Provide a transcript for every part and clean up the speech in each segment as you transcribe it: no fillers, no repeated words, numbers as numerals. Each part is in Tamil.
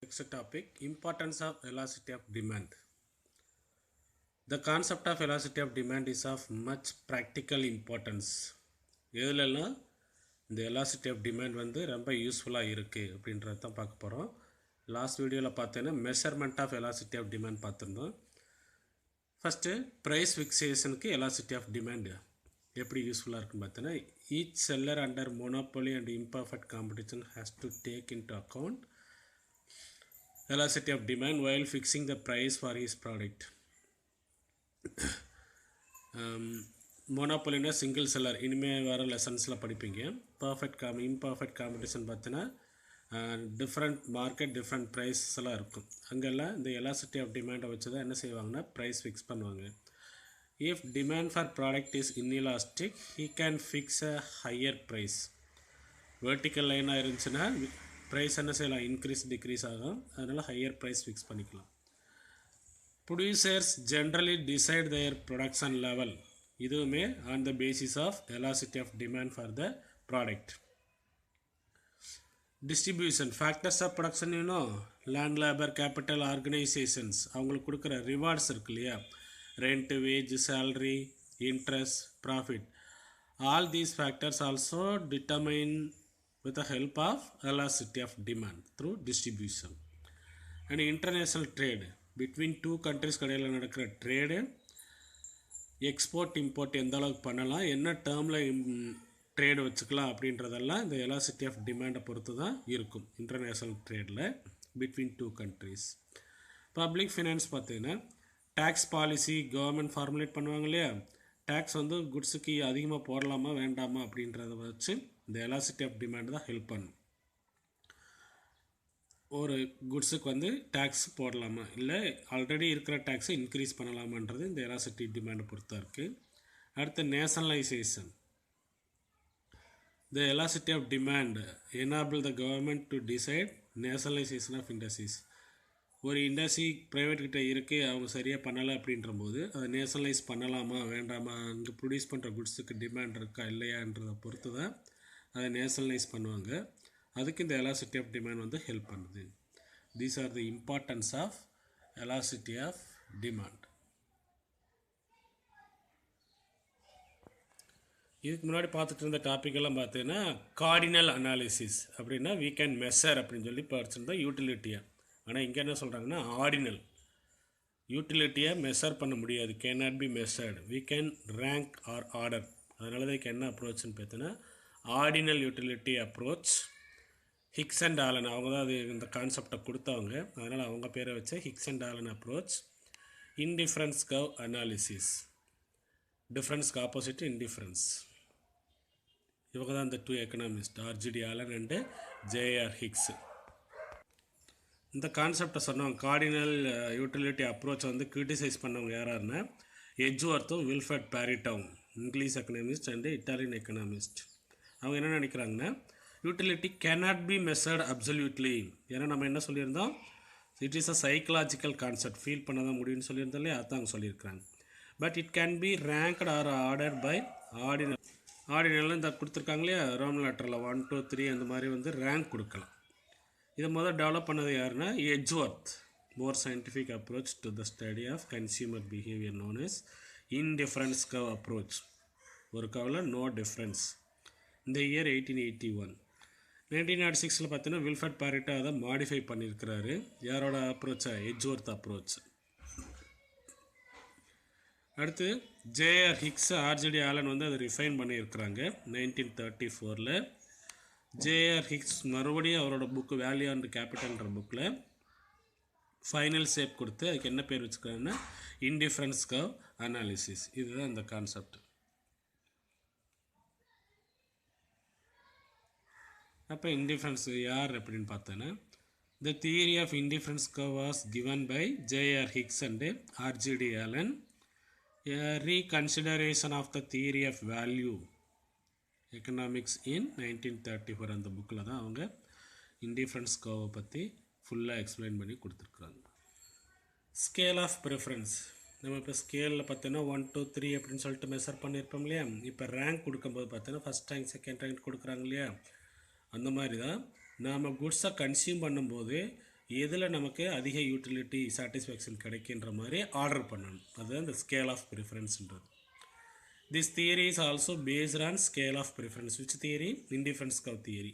Next topic, importance of velocity of demand. The concept of velocity of demand is of much practical importance. எதுலெல்லாம் இந்த velocity of demand வந்து ரொம்ப யூஸ்ஃபுல்லாக இருக்குது அப்படின்றது தான் பார்க்க போகிறோம். லாஸ்ட் வீடியோவில் பார்த்தீங்கன்னா measurement of velocity of demand பார்த்துருந்தோம். ஃபஸ்ட்டு ப்ரைஸ் ஃபிக்ஸேஷனுக்கு velocity of demand எப்படி யூஸ்ஃபுல்லாக இருக்குன்னு பார்த்தீங்கன்னா, each seller under monopoly and imperfect competition has to take into account velocity of demand while fixing the price for his product. மோனோபோலினா சிங்கிள் செல்லர் இனிமேல் வர லெசன்ஸில் படிப்பீங்க. இம்பர்ஃபெக்ட் காம்படிஷன் பார்த்தீங்கன்னா டிஃப்ரெண்ட் மார்க்கெட் டிஃப்ரெண்ட் ப்ரைஸ் எல்லாம் இருக்கும். அங்கெல்லாம் இந்த velocity of demand வச்சு தான் என்ன செய்வாங்கன்னா ப்ரைஸ் ஃபிக்ஸ் பண்ணுவாங்க. If demand for product is inelastic he can fix a higher price. Vertical லைனாக இருந்துச்சுன்னா ப்ரைஸ் என்ன செய்யலாம், இன்க்ரீஸ் டிக்ரீஸ் ஆகும். அதனால் ஹையர் ப்ரைஸ் ஃபிக்ஸ் பண்ணிக்கலாம். Producers generally decide their production level, இதுவுமே on the basis of velocity of demand for the product. Distribution factors of production இன்னும் லேண்ட் லேபர் கேபிட்டல் ஆர்கனைசேஷன்ஸ் அவங்களுக்கு கொடுக்குற ரிவார்ட்ஸ் இருக்கு இல்லையா, rent, wage, salary, interest, profit, all these factors also determine with the help of velocity of demand through distribution. And international trade between two countries கடையில் நடக்கிற ட்ரேடு, எக்ஸ்போர்ட் இம்போர்ட் எந்த அளவுக்கு பண்ணலாம், என்ன டேர்மில் ட்ரேடு வச்சுக்கலாம் அப்படின்றதெல்லாம் இந்த velocity of demand பொறுத்து தான் இருக்கும். இன்டர்நேஷ்னல் ட்ரேடில் between two countries. Public finance பார்த்தீங்கன்னா டேக்ஸ் பாலிசி கவர்மெண்ட் ஃபார்முலேட் பண்ணுவாங்க இல்லையா, டேக்ஸ் வந்து குட்ஸுக்கு அதிகமாக போடலாமா வேண்டாமா அப்படின்றத வச்சு இந்த velocity of demand தான் ஹெல்ப் பண்ணும். ஒரு குட்ஸுக்கு வந்து டேக்ஸ் போடலாமா இல்லை ஆல்ரெடி இருக்கிற டேக்ஸை இன்க்ரீஸ் பண்ணலாமான்றது இந்த velocity demand பொறுத்தா இருக்குது. அடுத்து nationalisation. The velocity of demand enable the government to decide nationalization of industries. ஒரு இண்டஸ்ட்ரி ப்ரைவேட் கிட்ட இருக்குது, அவங்க சரியாக பண்ணலை அப்படின்ற போது அதை நேஷனலைஸ் பண்ணலாமா வேண்டாமா, அங்கே ப்ரொடியூஸ் பண்ணுற குட்ஸுக்கு டிமாண்ட் இருக்கா இல்லையான்றதை பொறுத்து தான் அதை நேஷனலைஸ் பண்ணுவாங்க. அதுக்கு இந்த velocity of demand வந்து ஹெல்ப் பண்ணுது. These are the importance of velocity of demand. இதுக்கு முன்னாடி பார்த்துட்டு இருந்த டாப்பிக்கெல்லாம் பார்த்தீங்கன்னா கார்டினல் அனாலிசிஸ் அப்படின்னா we can measure அப்படின்னு சொல்லி படிச்சிருந்தோம் யூட்டிலிட்டியாக. ஆனால் இங்கே என்ன சொல்கிறாங்கன்னா ஆர்டினல் யூட்டிலிட்டியை மெஷர் பண்ண முடியாது, cannot be measured, we can rank or order. அதனால தான் இதுக்கு என்ன அப்ரோச்னு பார்த்தீங்கன்னா ordinal utility approach. Hicks and Allen அவங்க தான் அது இந்த கான்செப்டை கொடுத்தவங்க, அதனால் அவங்க பேரை வச்ச Hicks and Allen approach. Indifference curve analysis, டிஃப்ரென்ஸ்க்கு ஆப்போசிட் இன்டிஃபரன்ஸ். இவங்க தான் இந்த two economist RGD Allen and JR Hicks. இந்த கான்செப்டை சொன்னவங்க கார்டினல் யூட்டிலிட்டி அப்ரோச்சை வந்து கிரிட்டிசைஸ் பண்ணவங்க யாராருன்னா எட்ஜ்வொர்த்தும் வில்ஃபர்ட் பேரிட்டவும், English economist and Italian economist. அவங்க என்ன நினைக்கிறாங்கன்னா utility cannot be measured absolutely. ஏன்னா நம்ம என்ன சொல்லியிருந்தோம், it is a psychological concept, feel பண்ண தான் முடியும்னு சொல்லியிருந்தோம் இல்லையா, அதுதான் அவங்க சொல்லியிருக்கிறாங்க. But it can be ranked or order by ordinal. Ordinal இந்த கொடுத்துருக்காங்க இல்லையா ரோமன் லெட்டரில் 1 2 3 அந்த மாதிரி வந்து ரேங்க் கொடுக்கலாம். இதை முதல் டெவலப் பண்ணது யாருன்னா Edgeworth. More scientific approach to the study of consumer behaviour known as indifference curve approach. ஒரு கர்வில் நோ டிஃப்ரென்ஸ். இந்த இயர் 1881. 1906 பார்த்தீங்கன்னா வில்ஃபர்ட் பேரிட்டோ அதை மாடிஃபை பண்ணியிருக்கிறாரு. யாரோட அப்ரோச்சா, எட்ஜ்வொர்த் அப்ரோச். அடுத்து ஜேஆர் ஹிக்ஸ் ஆர்ஜிடி ஆலன் வந்து அதை ரிஃபைன் பண்ணியிருக்கிறாங்க 1934. ஜேஆர் ஹிக்ஸ் மறுபடியும் அவரோட புக்கு வேல்யூ அண்ட் கேபிட்டல்ன்ற புக்கில் ஃபைனல் ஷேப் கொடுத்து அதுக்கு என்ன பேர் வச்சுக்கிறாங்கன்னா இன்டிஃபரன்ஸ் கர்வ் அனாலிசிஸ். இதுதான் இந்த கான்செப்ட். அப்போ இன்டிஃபரன்ஸ் யார் அப்படின்னு பார்த்தோன்னா the theory of indifference curve was given by JR Hicks and RGD Allen. Reconsideration of the theory of value economics in 1934. அந்த புக்கில் தான் அவங்க இன்டிஃபரன்ஸ் கர்வை பற்றி ஃபுல்லாக எக்ஸ்பிளைன் பண்ணி கொடுத்துருக்குறாங்க. Scale of preference. நம்ம இப்போ ஸ்கேலில் பார்த்தோன்னா 1 2 3 அப்படின்னு சொல்லிட்டு மெஷர் பண்ணியிருப்போம் இல்லையா. இப்போ ரேங்க் கொடுக்கும்போது பார்த்தோன்னா ஃபஸ்ட் ரேங்க் செகண்ட் ரேங்க் கொடுக்குறாங்க இல்லையா, அந்த மாதிரி தான் நாம் குட்ஸை கன்சியூம் பண்ணும்போது எதில் நமக்கு அதிக யூட்டிலிட்டி சாட்டிஸ்ஃபேக்ஷன் கிடைக்கின்ற மாதிரி ஆர்டர் பண்ணணும். அதுதான் இந்த ஸ்கேல் ஆஃப் ப்ரிஃபரன்ஸ்ன்றது. This theory is also based on scale of preference. Which theory? Indifference curve theory.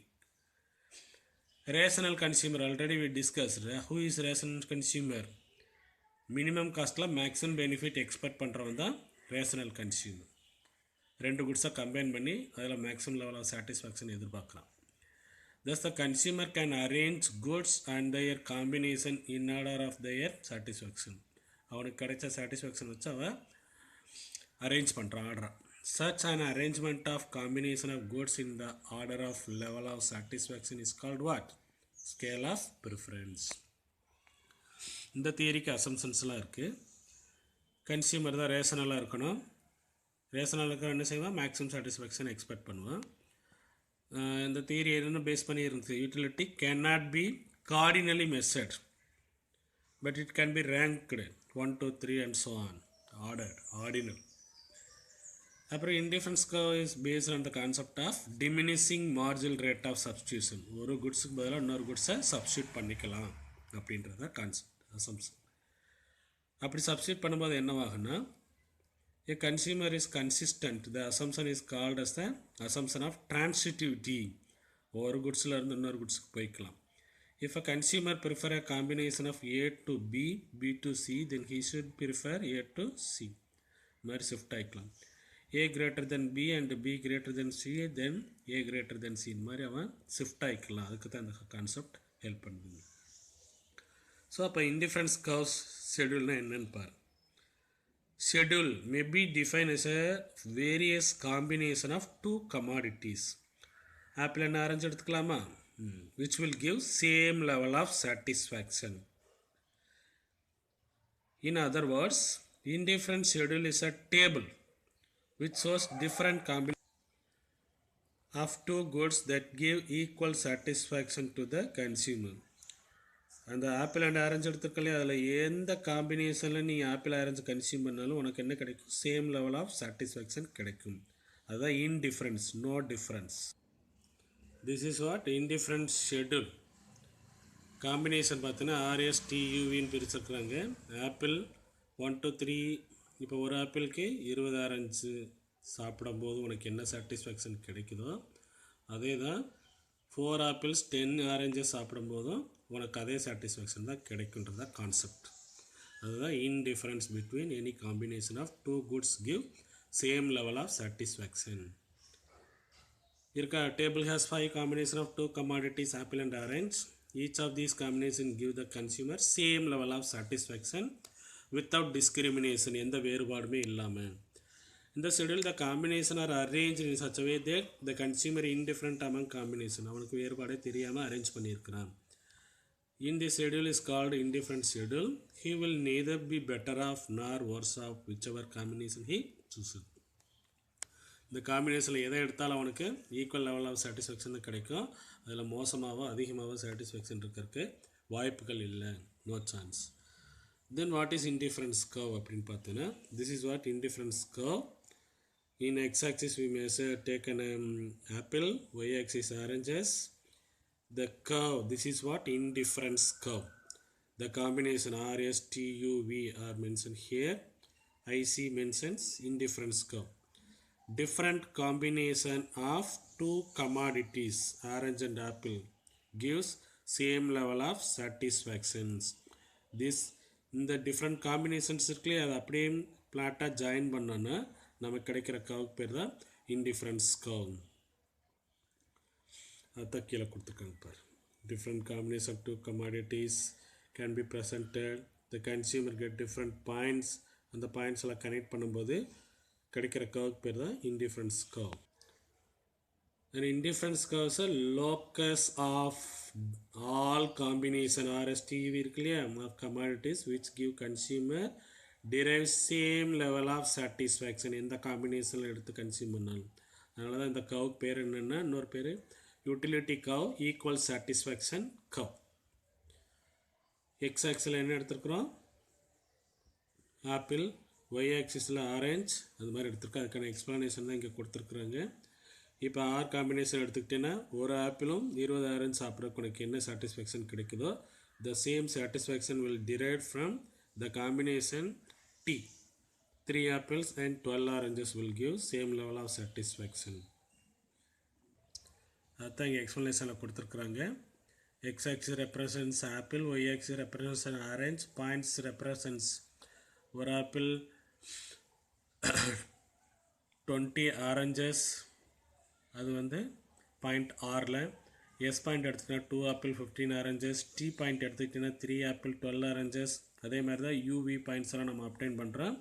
Rational consumer already we discussed. Who is rational consumer? Minimum காஸ்ட்டில் மேக்ஸிமம் பெனிஃபிட் எக்ஸ்பெக்ட் பண்ணுறவன் தான் ரேஷனல் கன்சியூமர். ரெண்டு குட்ஸை கம்பைன் பண்ணி அதில் மேக்ஸிமம் லெவல் ஆஃப் சாட்டிஸ்ஃபேக்ஷன் எதிர்பார்க்கலாம். Thus the consumer can arrange goods and their combination in order of their satisfaction. அவனுக்கு கிடைச்ச சாட்டிஸ்ஃபேக்ஷன் வச்சு அவன் அரேஞ்ச் பண்ணுறான் ஆர்டரை. Such an arrangement of combination of goods in the order of level of satisfaction is called what? Scale of preference. இந்த தியரிக்கு அசம்ஷன்ஸ்லாம் இருக்குது. கன்சியூமர் தான் ரேஷனலாக இருக்கணும். ரேஷனலாக இருக்க என்ன செய்வான்? மேக்ஸிமம் சாட்டிஸ்ஃபேக்ஷன் எக்ஸ்பெக்ட் பண்ணுவான். இந்த தியரி என்ன பேஸ் பண்ணியிருந்துச்சு? Utility cannot be cardinally measured but it can be ranked 1 2 3 and so on order ordinal. அப்புறம் indifference curve is based on the concept of diminishing marginal rate of substitution. ஒரு குட்ஸுக்கு பதிலாக இன்னொரு குட்ஸை சப்ஸ்டியூட் பண்ணிக்கலாம் அப்படின்றத கான்செப்ட் அசம்ஷன். அப்படி சப்ஸ்டியூட் பண்ணும்போது என்னவாகுன்னா, a consumer is consistent. The assumption is called as the assumption of transitivity. ஒரு குட்ஸில் இருந்து இன்னொரு குட்ஸுக்கு போய்க்கலாம். If a consumer prefer a combination of A to B, B to C, then he should prefer A to C. மாதிரி shift ஆகிக்கலாம். A greater than B and B greater than C, then A greater than C மாதிரி அவன் ஷிஃப்ட் ஆகிக்கலாம். அதுக்கு தான் இந்த கான்செப்ட் ஹெல்ப் பண்ணுது. ஸோ அப்போ இன்டிஃபரன்ஸ் கர்வ்ஸ் ஷெடியூல்னால் என்னன்னு பாரு. Schedule may be defined as a various combination of two commodities. Apple and orange எடுத்துக்கலாமா? Which will give same level of satisfaction. In other words, indifferent schedule is a table which shows different combinations of two goods that give equal satisfaction to the consumer. அந்த ஆப்பிள் அண்ட் ஆரஞ்சு எடுத்துக்கலையே, அதில் எந்த காம்பினேஷனில் நீ ஆப்பிள் ஆரஞ்சு கன்சியூம் பண்ணாலும் உனக்கு என்ன கிடைக்கும்? சேம் லெவல் ஆஃப் சாட்டிஸ்ஃபேக்ஷன் கிடைக்கும். அதுதான் indifference, no difference. This is what indifference schedule. Combination பார்த்தீங்கன்னா RSTUVன்னு பிரிச்சிருக்கிறாங்க. ஆப்பிள் 1 2 3. இப்போ ஒரு ஆப்பிளுக்கு 20 ஆரஞ்சு சாப்பிடும்போது உனக்கு என்ன சாட்டிஸ்ஃபேக்ஷன் கிடைக்குதோ அதே தான் 4 ஆப்பிள்ஸ் 10 ஆரஞ்சஸ் சாப்பிடும்போதும் உனக்கு அதே சாட்டிஸ்ஃபேக்ஷன் தான் கிடைக்குன்றதா கான்செப்ட். அதுதான் indifference between any combination of two goods give same level of satisfaction. இருக்கா? Table has 5 combination of 2 commodities apple and orange. Each of these combination give the consumer same level of satisfaction without discrimination, எந்த வேறுபாடுமே இல்லாமல். இந்த schedule the combination are arrange in such way that the consumer indifferent among combination. அவனுக்கு வேறுபாடே தெரியாமல் அரேஞ்ச் பண்ணியிருக்கிறான். In this schedule is called indifferent schedule. He will neither be better off nor worse off whichever combination he chooses. இந்த காம்பினேஷனில் எதை எடுத்தாலும் அவனுக்கு ஈக்குவல் லெவல் ஆஃப் சாட்டிஸ்ஃபேக்ஷன் கிடைக்கும். அதில் மோசமாகவோ அதிகமாகவோ சாட்டிஸ்ஃபேக்ஷன் இருக்கிறதுக்கு வாய்ப்புகள் இல்லை, no chance. Then what is indifference curve அப்படின்னு பார்த்தீங்கன்னா, this is what indifference curve. In x-axis we measure take an apple, y-axis oranges. The curve, this is what indifference curve. The combination RSTUV are mentioned here. IC mentions indifference curve. Different combination of two commodities, orange and apple, gives same level of satisfactions. This இந்த டிஃப்ரெண்ட் காம்பினேஷன்ஸ் இருக்குல்லையே, அதை அப்படியே பிளாட்டாக ஜாயின் பண்ணோன்னா நமக்கு கிடைக்கிற கர்வ் பேர் தான் இன்டிஃபரன்ஸ் கர்வ். அதுதான் கீழே கொடுத்துருக்காங்க பாரு. Different combination of 2 commodities can be presented. The consumer get different points. அந்த பாயிண்ட்ஸ் எல்லாம் கனெக்ட் பண்ணும்போது கிடைக்கிற கர்வ் பேர் தான் indifference curve. And indifference curves locus of all combination RSTV இருக்கு இல்லையா, of commodities which give consumer derive same level of satisfaction. எந்த காம்பினேஷனில் எடுத்து கன்சியூம் பண்ணாலும். அதனால தான் இந்த கர்வ் பேர் என்னென்னா, இன்னொரு பேர் utility curve, equal satisfaction curve. X ஆக்சிஸில் என்ன எடுத்துருக்குறோம்? ஆப்பிள். ஒய் ஆக்சிஸில் ஆரஞ்ச். அது மாதிரி எடுத்துருக்கோம். அதுக்கான எக்ஸ்ப்ளனேஷன் தான் இங்கே கொடுத்துருக்குறாங்க. இப்போ ஆர் காம்பினேஷன் எடுத்துக்கிட்டேன்னா, ஒரு ஆப்பிளும் 20 ஆரஞ்சு சாப்பிட்றதுக்கு உனக்கு என்ன சாட்டிஸ்ஃபேக்ஷன் கிடைக்குதோ the same satisfaction will derive from the combination T. 3 apples and 12 oranges will give same level of satisfaction. அதுதான் இங்கே எக்ஸ்ப்ளனேஷனில் கொடுத்துருக்குறாங்க. x axis represents apple, y axis represents an orange, points represents ஒரு ஆப்பிள் 20 ஆரஞ்சஸ், அது வந்து பாயிண்ட் ஆரில். எஸ் பாயிண்ட் எடுத்துக்கிட்டா 2 ஆப்பிள் 15 ஆரஞ்சஸ், டி பாயிண்ட் எடுத்துக்கிட்டிங்கன்னா 3 ஆப்பிள் 12 ஆரஞ்சஸ். அதே மாதிரி தான் யூவி பாயிண்ட்ஸ் எல்லாம் நம்ம அப்டைன் பண்ணுறோம்.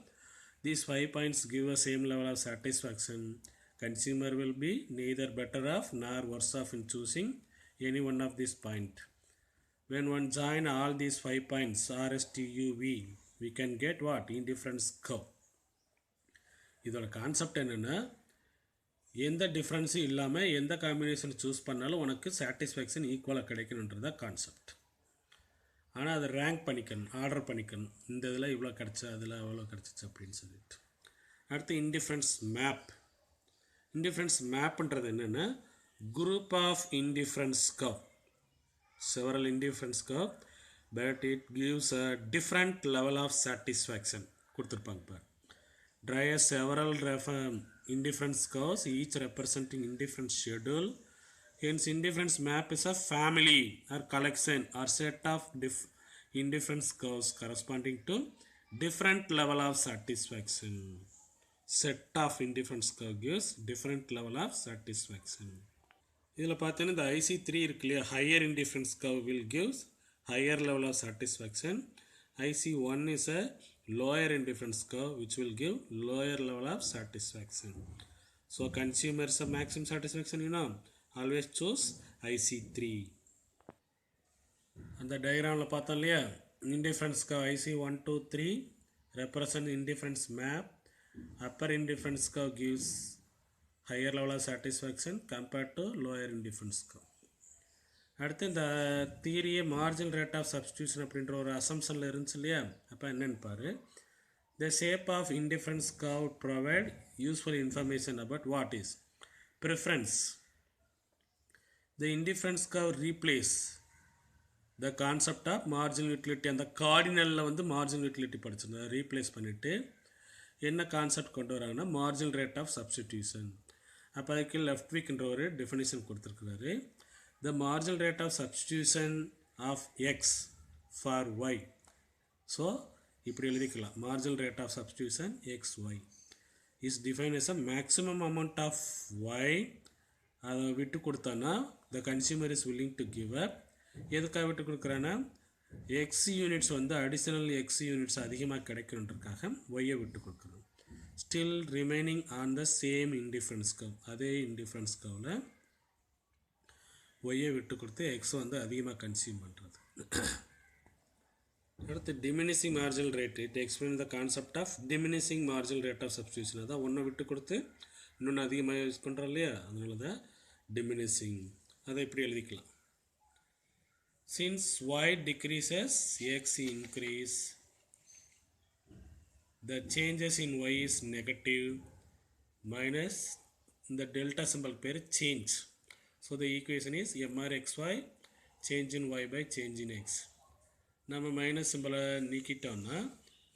These 5 points give a same level of satisfaction. Consumer will be neither better off nor worse off in choosing any one of these points. When one join all these 5 points RSTUV, we can get what? Indifference curve. இதோட கான்செப்ட் என்னென்னா, எந்த டிஃப்ரென்ஸும் இல்லாமல் எந்த காம்பினேஷன் சூஸ் பண்ணாலும் உனக்கு சாட்டிஸ்ஃபேக்ஷன் ஈக்குவலாக கிடைக்கணுன்றது தான் கான்செப்ட். ஆனால் அதை ரேங்க் பண்ணிக்கணும், ஆர்டர் பண்ணிக்கணும். இந்த இதில் இவ்வளோ கிடச்சா, அதில் அவ்வளோ கிடச்சிச்சு அப்படின்னு சொல்லிட்டு. அடுத்து இன்டிஃப்ரென்ஸ் மேப். இன்டிஃப்ரென்ஸ் மேப்புன்றது என்னென்னா, group of indifference curve. Several indifference curve, but it gives a different level of satisfaction கொடுத்துருப்பாங்க பார். Draw several indifference curves, each representing indifference schedule. Hence, indifference map is a family or collection or set of indifference curves corresponding to different level of satisfaction. Set of indifference curve gives different level of satisfaction. இதில் பார்த்தீங்கன்னா இந்த IC3 இருக்கு இல்லையா, higher indifference curve will gives higher level of satisfaction. IC1 is a lower indifference curve which will give lower level of satisfaction. So consumers a maximum satisfaction, you know, always choose IC3. அந்த டயக்ராமில் பார்த்தோம் இல்லையா, indifference curve IC1 2 3 represent indifference map. Upper indifference curve gives higher level of satisfaction compared to lower indifference curve. அடுத்து இந்த தியரியே மார்ஜினல் ரேட் ஆஃப் சப்ஸ்டியூஷன் அப்படின்ற ஒரு அசம்ஷனில் இருந்துச்சு இல்லையா, அப்போ என்னென்னு பாரு. The shape of indifference curve provide useful information about what is preference. The indifference curve replace the concept of marginal utility. அந்த கார்டினலில் வந்து மார்ஜினல் யூட்டிலிட்டி படிச்சிருந்தோம், ரீப்ளேஸ் பண்ணிவிட்டு என்ன கான்செப்ட் கொண்டு வராங்கன்னா மார்ஜினல் ரேட் ஆஃப் சப்ஸ்டிடியூஷன். அப்போ அதுக்கு லெஃப்ட் வீக்ன்ற ஒரு definition கொடுத்துருக்குறாரு. The marginal rate of substitution of x for y. So, இப்படி எழுதிக்கலாம், marginal rate of substitution xy is defined as a maximum amount of y. அதை விட்டு கொடுத்தானா the consumer is willing to give up. எதுக்காக விட்டு கொடுக்குறான்னா, x யூனிட்ஸ் வந்து அடிஷனல் x யூனிட்ஸ் அதிகமாக கிடைக்கணுன்றதுக்காக y விட்டு கொடுக்குறோம். Still remaining on the same indifference curve. அதே indifference curveல ஒய்யை விட்டு கொடுத்து எக்ஸ் வந்து அதிகமாக கன்சியூம் பண்ணுறது. அடுத்து diminishing marginal rate. It explain the concept of diminishing marginal rate of substitution. அதான் ஒன்றை விட்டு கொடுத்து இன்னொன்று அதிகமாக யூஸ் பண்ணுறோம் இல்லையா, அதனால தான் டிமினிஷிங். அதை இப்படி எழுதிக்கலாம். Since y decreases x increase, the changes in y is negative minus இந்த டெல்டா சிம்பல் பேர் change. So the equation is MRXY change in y by change in x. நம்ம மைனஸ் சிம்பிளை நீக்கிட்டோம்னா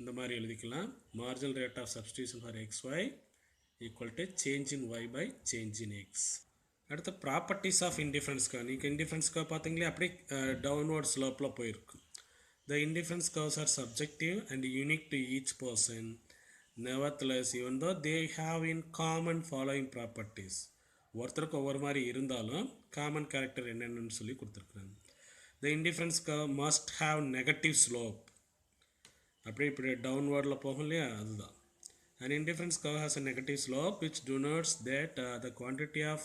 இந்த மாதிரி எழுதிக்கலாம். Marginal rate of substitution for XY equal to change in y by change in x. அடுத்து ப்ராப்பர்ட்டிஸ் ஆஃப் இன்டிஃபரன்ஸ் கர்வ். நீங்கள் இன்டிஃபரன்ஸ் கர்வ் பார்த்தீங்களே, அப்படியே டவுன்வர்ட் ஸ்லோப்பில் போயிருக்கும். The indifference curves are subjective and unique to each person. Nevertheless, even though they have in common following properties. ஒருத்தருக்கு ஒவ்வொரு மாதிரி இருந்தாலும் காமன் கேரக்டர் என்னென்னு சொல்லி கொடுத்துருக்குறாங்க. The indifference curve must have negative slope. அப்படியே இப்படி டவுன்வர்டில் போகும் இல்லையா, அதுதான். And indifference curve has a negative slope which denotes that the quantity of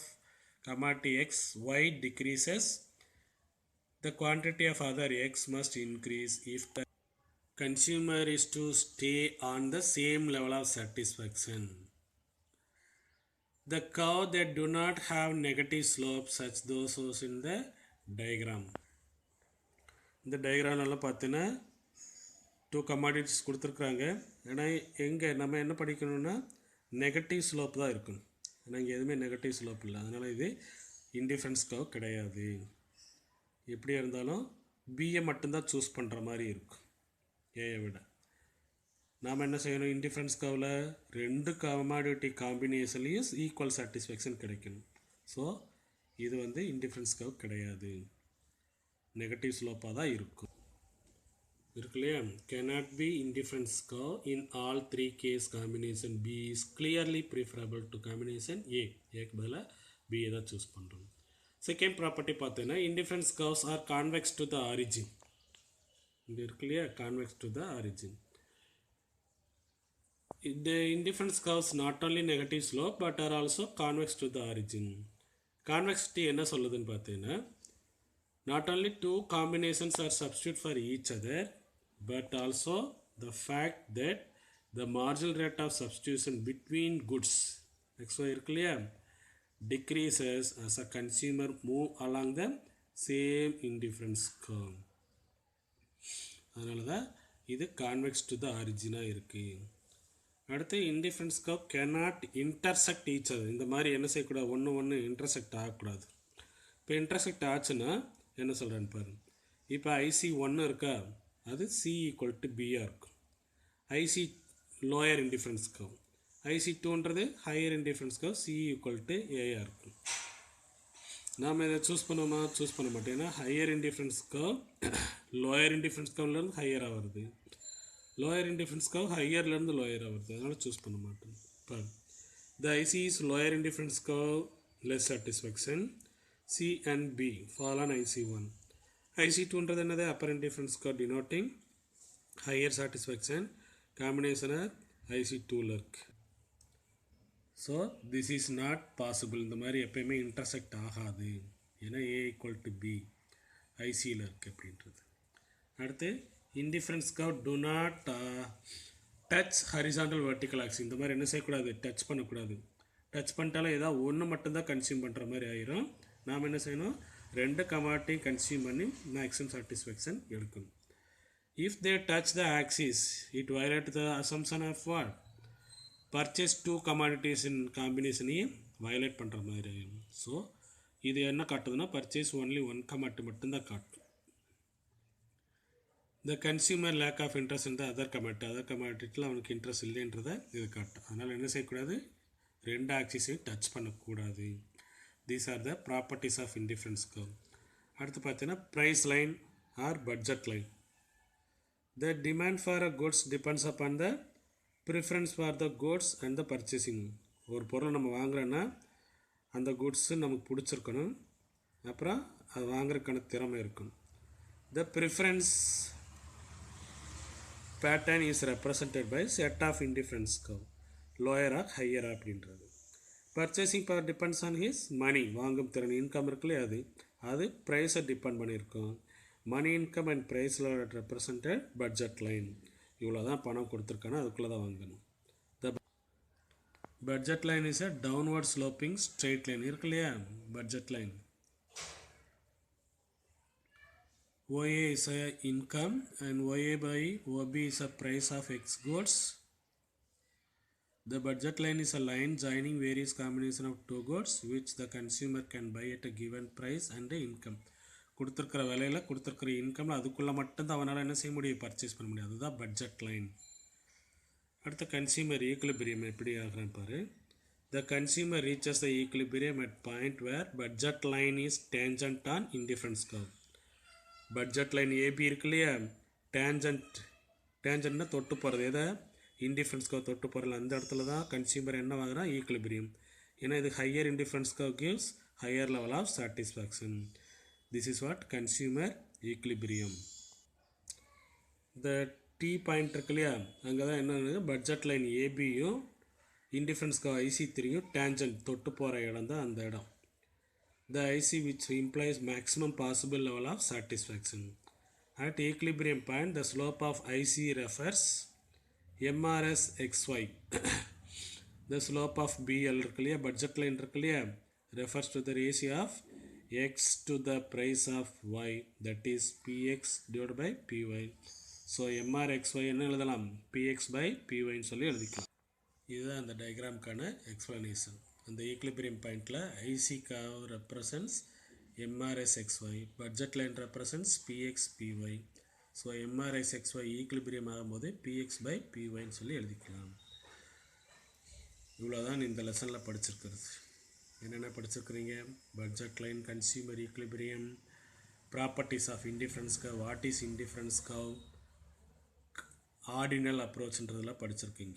commodity x y decreases. The quantity of other x must increase if the consumer is to stay on the same level of satisfaction. The curve that do not have negative slope such those shows in the diagram. இந்த டயக்ராம்லாம் பார்த்தீங்கன்னா 2 கமாடிட்டிஸ் கொடுத்துருக்குறாங்க. ஏன்னா எங்கே நம்ம என்ன படிக்கணும்னா நெகட்டிவ் ஸ்லோப் தான் இருக்கணும். ஏன்னா இங்கே எதுவுமே நெகட்டிவ் ஸ்லோப் இல்லை, அதனால் இது இன்டிஃபரன்ஸ் கர்வ் கிடையாது. எப்படியா இருந்தாலும் பியை மட்டும்தான் சூஸ் பண்ணுற மாதிரி இருக்கும் ஏயை விட. நாம் என்ன செய்யணும், இன்டிஃபரன்ஸ் கர்வில் ரெண்டு கமாடிட்டி காம்பினேஷன்லேயும் ஈக்குவல் சாட்டிஸ்ஃபேக்ஷன் கிடைக்கணும். ஸோ இது வந்து இன்டிஃபரன்ஸ் கர்வ் கிடையாது, நெகட்டிவ் ஸ்லோப்பாக தான் இருக்கும். இருக்கு இல்லையா, cannot be indifference curve in all three case combination B is clearly preferable to combination A. ஏக்கு பதிலாக B தான் சூஸ் பண்ணுறோம். செகண்ட் ப்ராப்பர்ட்டி பார்த்தீங்கன்னா indifference curves are convex to the origin. இங்கே இருக்கு இல்லையா, convex to the origin. The indifference curves not only negative slope but are also convex to the origin. Convexity என்ன சொல்லுதுன்னு பார்த்தீங்கன்னா, not only two combinations are substitute for each other, but also the fact that the marginal rate of substitution between goods XY இருக்கு இல்லையா, decreases as a consumer move along the same indifference curve. அதனால தான் இது கான்வெக்ஸ் டு த ஆரிஜினாக இருக்குது. அடுத்து indifference curve cannot intersect each other. இந்த மாதிரி என்ன செய்யக்கூடாது, ஒன்று இன்டர்செக்ட் ஆகக்கூடாது. இப்போ இன்டர்செக்ட் ஆச்சுன்னா என்ன சொல்கிறேன்னு பாருங்க. இப்போ ஐசி 1 இருக்கா, அது C ஈக்குவல் டு பியாக இருக்கும். IC lower indifference curve. IC 2ன்றது higher indifference curve, C equal to ஏயாக இருக்கும். நாம் இதை சூஸ் பண்ணுவோமா, சூஸ் பண்ண மாட்டோம். ஏன்னா higher indifference curve lower indifference கர்வ்லேருந்து ஹையராக வருது, லோயர் இன்டிஃபரன்ஸ் கர்வ் ஹையர்லேருந்து லோயராக வருது, அதனால் சூஸ் பண்ண மாட்டோம். இப்போ the IC is lower indifference curve less satisfaction, C and B fall on IC1. IC2ன்றது என்னது, upper indifference curve denoting higher satisfaction, combination IC2ல இருக்கு. So this is not possible. இந்த மாதிரி எப்பயுமே இன்டர்செக்ட் ஆகாது, ஏன்னா A ஈக்குவல் டு B ஐசியில் இருக்குது அப்படின்றது. அடுத்து indifference curve do not touch horizontal vertical axis. இந்த மாதிரி என்ன செய்யக்கூடாது, டச் பண்ணக்கூடாது. டச் பண்ணிட்டாலும் ஏதாவது ஒன்று மட்டும்தான் கன்சியூம் பண்ணுற மாதிரி ஆயிரும். நாம் என்ன செய்யணும், ரெண்டு கமாடிட்டியும் கன்சியூம் பண்ணி மேக்ஸிமம் சாட்டிஸ்ஃபேக்ஷன் எடுக்கணும். If they touch the axis it violate the assumption of what, purchase two commodities in காம்பினேஷனையும் வயலேட் பண்ணுற மாதிரி ஆயிடும். ஸோ இது என்ன காட்டுதுன்னா, பர்ச்சேஸ் ஒன்லி ஒன் கமாடிட்டி மட்டும்தான் காட்டும். The consumer lack of interest இந்த அதர் கமாடிட்டியில் அவனுக்கு இன்ட்ரெஸ்ட் இல்லைன்றதை இது காட்டும். அதனால் என்ன செய்யக்கூடாது, ரெண்டு ஆக்சிஸையும் டச் பண்ணக்கூடாது. These are the properties of indifference curve. அடுத்து பார்த்தீங்கன்னா price line or budget line. The demand for a goods depends upon the preference for the goods and the purchasing. ஒரு பொருளை நம்ம வாங்குறோன்னா அந்த குட்ஸு நமக்கு பிடிச்சிருக்கணும், அப்புறம் அது வாங்குறதுக்கான திறமை இருக்கணும். The preference pattern is represented by set of indifference curve, lower or higher அப்படின்றது. Purchasing power depends on his money, வாங்கும் திறன், இன்கம் இருக்குல்லையே அது ப்ரைஸை டிபெண்ட் பண்ணியிருக்கோம். மணி இன்கம் அண்ட் ப்ரைஸில் ரெப்ரசன்டட் பட்ஜெட் லைன். இவ்வளோ தான் பணம் கொடுத்துருக்கானோ அதுக்குள்ளே தான் வாங்கணும். The budget line is a downward sloping straight line இருக்கு இல்லையா, budget line. OA is a income and OA by OB is a price of X goods. The budget line is a line joining various combination of two goods which the consumer can buy at a given price and income. கொடுத்துருக்கிற விலையில் கொடுத்துருக்கிற இன்கமில் அதுக்குள்ளே மட்டும்தான் அவனால் என்ன செய்ய முடியும், பர்ச்சேஸ் பண்ண முடியும். அதுதான் பட்ஜெட் லைன். அடுத்த கன்சியூமர் ஈக்குலிபிரியம் எப்படி ஆகிறேன் பாரு. The consumer reaches the equilibrium at point where budget line is tangent on indifference curve. Budget line AB இருக்கு இல்லையா, டேஞ்சன்ட்னா தொட்டு போகிறது, எதை, இன்டிஃபரன்ஸ் கர்வ் தொட்டு போகிறல அந்த இடத்துல தான் கன்சியூமர் என்ன வாங்குறான், ஈக்குலிபிரியம். ஏன்னா இது higher indifference curve gives higher level of satisfaction. This is what consumer equilibrium. இந்த டி பாயிண்ட் இருக்கு இல்லையா, அங்கே தான் என்ன, பட்ஜெட் லைன் ஏபியும் இன்டிஃபரன்ஸ் கர்வ் IC3யும் டேஞ்சன்ட் தொட்டு போகிற இடம் தான் அந்த இடம். The IC which implies maximum possible level of satisfaction. At equilibrium point, the slope of IC refers MRS XY. The slope of BL budget line refers to the ratio of X to the price of Y, that is PX divided by PY. So MRXY என்ன எழுதலாம், PX by PY சொல்லி எழுதிக்கலாம். இதுதான் அந்த டயக்ராம்க்கான எக்ஸ்பிளனேஷன். அந்த ஈக்குலிபிரியம் பாயிண்டில் IC curve represents MRSXY. Budget line represents PX PY. So MRSXY equilibrium ஆகும்போது PX by PYன்னு சொல்லி எழுதிக்கலாம். இவ்வளோதான் இந்த லெசனில் படிச்சிருக்கிறது. என்னென்ன படிச்சிருக்கிறீங்க? Budget line, consumer equilibrium, properties of indifference curve, what is indifference curve, ordinal அப்ரோச்ன்றதெல்லாம் படிச்சிருக்கீங்க.